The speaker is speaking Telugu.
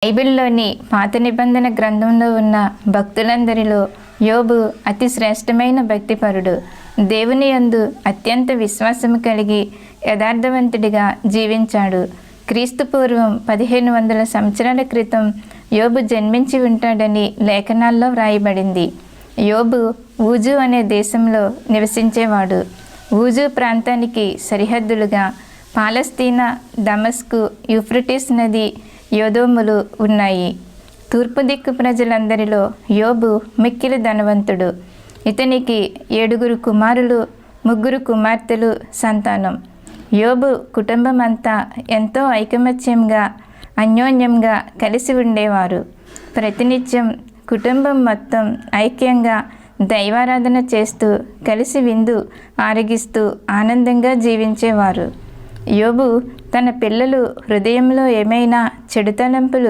బైబిల్లోని పాత నిబంధన గ్రంథంలో ఉన్న భక్తులందరిలో యోబు అతి శ్రేష్టమైన భక్తిపరుడు. దేవుని యందు అత్యంత విశ్వాసము కలిగి యథార్థవంతుడిగా జీవించాడు. క్రీస్తు పూర్వం 1500 సంవత్సరాల క్రితం యోబు జన్మించి ఉంటాడని లేఖనాల్లో వ్రాయబడింది. యోబు ఊజు అనే దేశంలో నివసించేవాడు. ఊజు ప్రాంతానికి సరిహద్దులుగా పాలస్తీనా, దమస్కు, యూఫ్రటీస్ నది, యోదోములు ఉన్నాయి. తూర్పు దిక్కు ప్రజలందరిలో యోబు మిక్కిలి ధనవంతుడు. ఇతనికి 7 కుమారులు, 3 కుమార్తెలు సంతానం. యోబు కుటుంబం అంతా ఎంతో ఐకమత్యంగా, అన్యోన్యంగా కలిసి ఉండేవారు. ప్రతినిత్యం కుటుంబం మొత్తం ఐక్యంగా దైవారాధన చేస్తూ కలిసి విందు ఆరగిస్తూ ఆనందంగా జీవించేవారు. యోబు తన పిల్లలు హృదయంలో ఏమైనా చెడు తలంపులు